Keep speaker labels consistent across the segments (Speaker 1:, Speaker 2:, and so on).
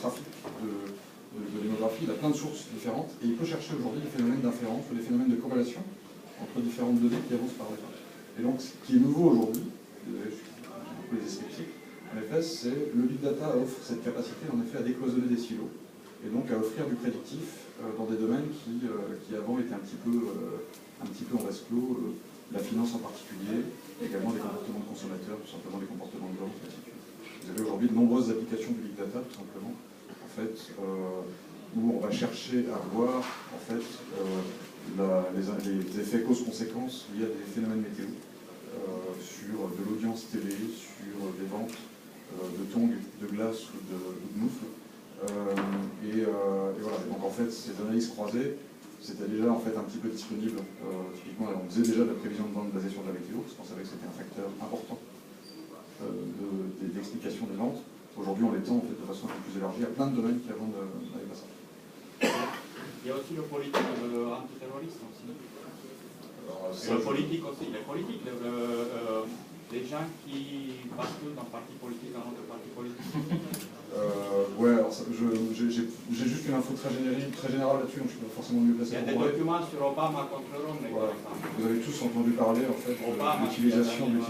Speaker 1: trafic de démographie, il a plein de sources différentes, et il peut chercher aujourd'hui des phénomènes d'inférence ou des phénomènes de corrélation entre différentes données qui avancent par région. Et donc, ce qui est nouveau aujourd'hui, je les sceptiques, en effet, c'est le big data offre cette capacité en effet à décloisonner des silos, et donc à offrir du prédictif dans des domaines qui avant étaient un petit peu en vase clos, la finance en particulier, également des comportements de consommateurs, tout simplement des comportements de vente, ainsi de suite. Vous avez aujourd'hui de nombreuses applications du big data, tout simplement, en fait, où on va chercher à voir en fait, les effets causes-conséquences liés à des phénomènes météo, sur de l'audience télé, sur des ventes de tongs, de glace ou de moufles. Et voilà. Donc en fait, ces analyses croisées, c'était déjà en fait un petit peu disponible. Typiquement, on faisait déjà de la prévision de vente basée sur de la météo, parce qu'on savait que c'était un facteur important d'explication des ventes. Aujourd'hui, on l'étend en fait, de façon un peu plus élargie à plein de domaines qui avant n'avaient pas ça.
Speaker 2: Il y a aussi le politique antiterroriste aussi. Le politique aussi. Les politiques, les gens qui basculent d'un parti politique à un autre parti politique.
Speaker 1: Ouais, alors j'ai juste une info très générale là-dessus, donc je suis pas forcément mieux placé.
Speaker 2: Il y a des documents sur Obama contre Romney.
Speaker 1: Voilà. Vous avez tous entendu parler en fait de l'utilisation du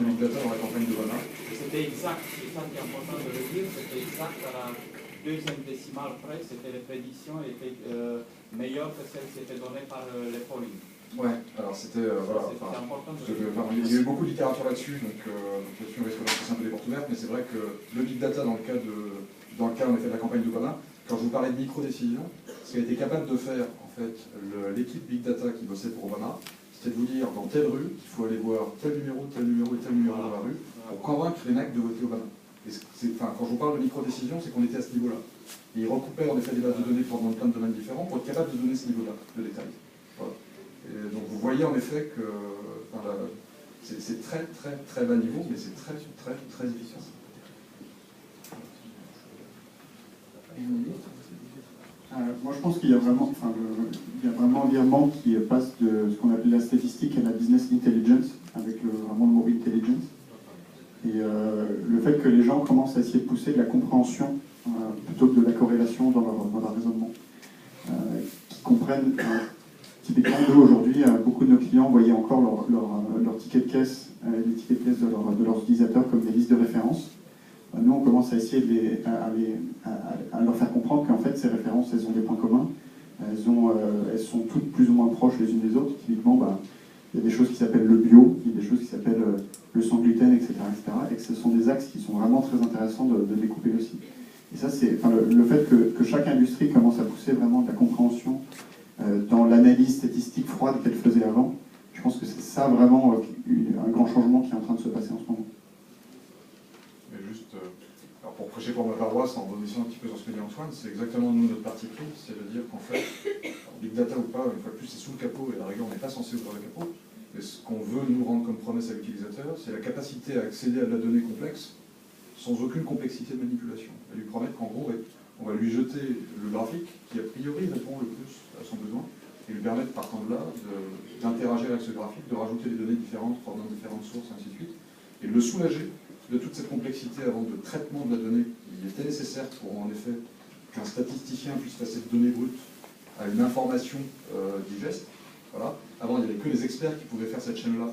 Speaker 1: big data dans la campagne d'Obama.
Speaker 2: C'était exact, c'est ça qui est important de le dire, c'était exact à la deuxième décimale près, c'était les prédictions étaient meilleures que celles qui étaient données par les polling.
Speaker 1: Ouais, alors c'était voilà. Il y a eu beaucoup de littérature là-dessus, donc là-dessus on risque de passer un peu des portes ouvertes, mais c'est vrai que le big data dans le cas en effet de la campagne d'Obama, quand je vous parlais de micro-décisions, ce qu'a été capable de faire en fait l'équipe big data qui bossait pour Obama, c'était de vous dire dans telle rue qu'il faut aller voir tel numéro et tel numéro dans la rue pour convaincre les mecs de voter Obama. Et quand je vous parle de micro-décision, c'est qu'on était à ce niveau-là. Et ils recoupaient en effet des bases de données dans plein de domaines différents pour être capable de donner ce niveau-là de détail. Voilà. Et donc vous voyez en effet que c'est très très très bas niveau, mais c'est très très très efficace.
Speaker 3: Moi je pense qu'il y a vraiment, un virement qui passe de ce qu'on appelle la statistique à la business intelligence, avec vraiment le mot intelligence. Et le fait que les gens commencent à essayer de pousser de la compréhension plutôt que de la corrélation dans leur raisonnement. Qui comprennent, typiquement nous aujourd'hui, beaucoup de nos clients voyaient encore leur ticket de caisse, les tickets de caisse de leurs utilisateurs comme des listes de références. Nous, on commence à essayer de leur faire comprendre qu'en fait, ces références, elles ont des points communs. Elles sont toutes plus ou moins proches les unes des autres. Typiquement, il y a des choses qui s'appellent le bio, il y a des choses qui s'appellent le sans gluten, etc., etc. Et que ce sont des axes qui sont vraiment très intéressants de découper aussi. Et ça, c'est le fait que chaque industrie commence à pousser vraiment de la compréhension dans l'analyse statistique froide qu'elle faisait avant. Je pense que c'est ça vraiment un grand changement qui est en train de se passer en ce moment.
Speaker 1: Alors pour prêcher pour ma paroisse, en rebondissant un petit peu sur ce que dit Antoine, c'est exactement nous notre parti pris, c'est de dire qu'en fait, big data ou pas, une fois de plus c'est sous le capot, et à la rigueur on n'est pas censé ouvrir le capot, mais ce qu'on veut nous rendre comme promesse à l'utilisateur, c'est la capacité à accéder à de la donnée complexe sans aucune complexité de manipulation. Et lui promettre qu'en gros, on va lui jeter le graphique qui a priori répond le plus à son besoin, et lui permettre partant de là d'interagir avec ce graphique, de rajouter des données différentes provenant de différentes sources, ainsi de suite, et de le soulager de toute cette complexité avant de traitement de la donnée qui était nécessaire pour en effet qu'un statisticien puisse passer de données brutes à une information digeste. Voilà. Avant, il n'y avait que les experts qui pouvaient faire cette chaîne-là,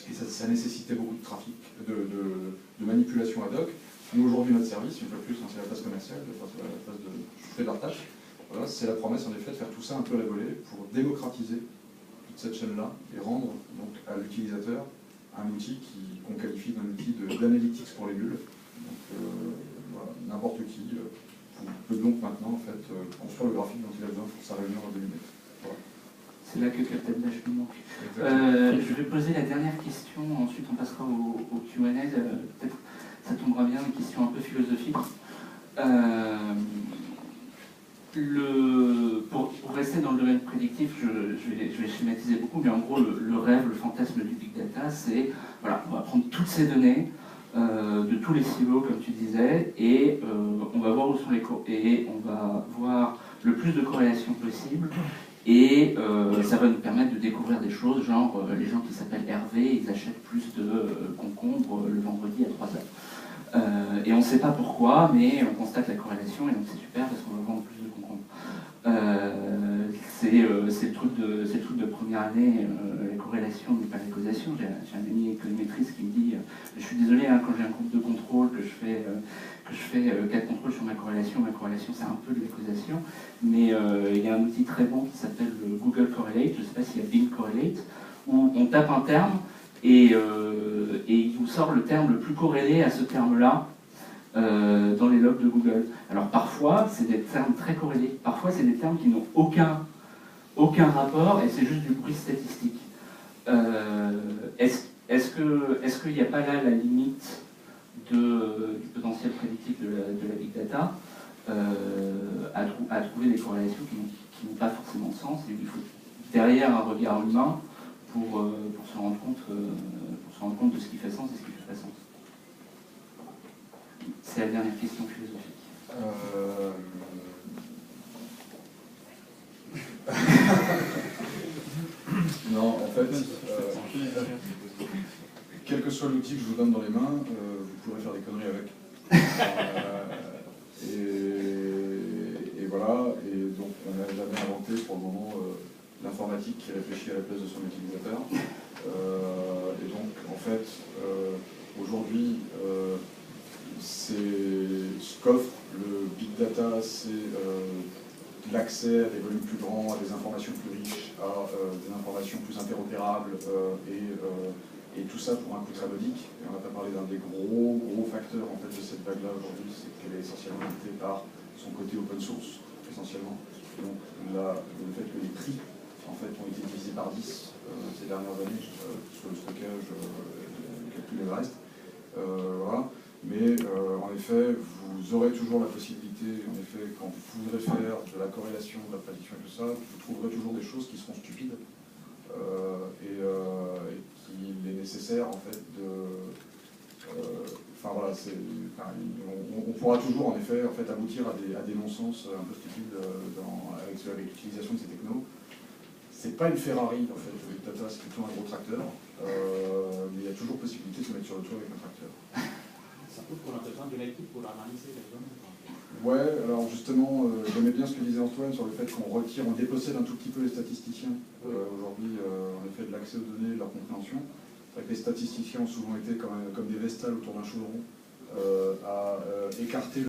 Speaker 1: et ça nécessitait beaucoup de trafic, de manipulation ad hoc. Nous, aujourd'hui, notre service, une fois de plus, c'est la phase commerciale, la phase de je fais de tâche. Voilà, c'est la promesse, en effet, de faire tout ça un peu à la volée pour démocratiser toute cette chaîne-là et rendre donc, à l'utilisateur un outil qu'on qualifie d'un outil d'analytics pour les nuls. Donc voilà, n'importe qui peut donc maintenant en fait, construire le graphique dont il a besoin pour sa réunion à 2 minutes. Voilà.
Speaker 4: C'est là que Captain Dash nous manque. Je vais poser la dernière question, ensuite on passera au Q&A. Peut-être ça tombera bien, une question un peu philosophique. Pour rester dans le domaine prédictif, je vais schématiser beaucoup, mais en gros, le rêve, le fantasme du big data, c'est, voilà, on va prendre toutes ces données de tous les silos, comme tu disais, et on va voir où sont et on va voir le plus de corrélations possible, et ça va nous permettre de découvrir des choses, genre les gens qui s'appellent Hervé, ils achètent plus de concombres le vendredi à 3h. Et on ne sait pas pourquoi, mais on constate la corrélation, et donc c'est super parce qu'on va vendre plus de concombres. C'est le truc de première année, la corrélation n'est pas la causation. J'ai un ami économétriste qui me dit je suis désolé, hein, quand j'ai un groupe de contrôle, que je fais 4 contrôles sur ma corrélation c'est un peu de la causation, mais il y a un outil très bon qui s'appelle le Google Correlate, je ne sais pas s'il y a Bing Correlate, où on tape un terme et il vous sort le terme le plus corrélé à ce terme-là dans les logs de Google. Alors parfois, c'est des termes très corrélés, parfois c'est des termes qui n'ont aucun rapport et c'est juste du bruit statistique. Est-ce qu'il n'y a pas là la limite du potentiel prédictif de la big data à trouver des corrélations qui n'ont pas forcément de sens, et il faut derrière un regard humain pour se rendre compte de ce qui fait sens et ce qui ne fait pas sens. C'est la dernière question philosophique.
Speaker 1: Non, en fait, quel que soit l'outil que je vous donne dans les mains, vous pourrez faire des conneries avec. Et voilà, et donc on n'a jamais inventé pour le moment l'informatique qui réfléchit à la place de son utilisateur. Et donc en fait, aujourd'hui, ce qu'offre le big data, c'est l'accès à des volumes plus grands, à des informations plus riches, à des informations plus interopérables, et tout ça pour un coût très modique. Et on n'a pas parlé d'un des gros facteurs en fait, de cette vague-là aujourd'hui, c'est qu'elle est essentiellement dictée par son côté open source, essentiellement. Donc là, le fait que les prix en fait, ont été divisés par 10 ces dernières années sur le stockage, le calcul et le reste. Voilà. Mais en effet, vous aurez toujours la possibilité, en effet, quand vous voudrez faire de la corrélation, de la prédiction et tout ça, vous trouverez toujours des choses qui seront stupides et qu'il est nécessaire en fait de... Enfin voilà, on pourra toujours en effet aboutir à des non-sens un peu stupides avec l'utilisation de ces technos. C'est pas une Ferrari en fait, le big data, c'est plutôt un gros tracteur, mais il y a toujours possibilité de se mettre sur le toit avec un tracteur.
Speaker 2: Ça peut qu'on a besoin d'une équipe pour analyser les données.
Speaker 1: Ouais, alors justement, j'aimais bien ce que disait Antoine sur le fait on dépossède un tout petit peu les statisticiens. Aujourd'hui, en effet, de l'accès aux données, de leur compréhension. C'est vrai que les statisticiens ont souvent été comme des vestales autour d'un chaudron, à écarter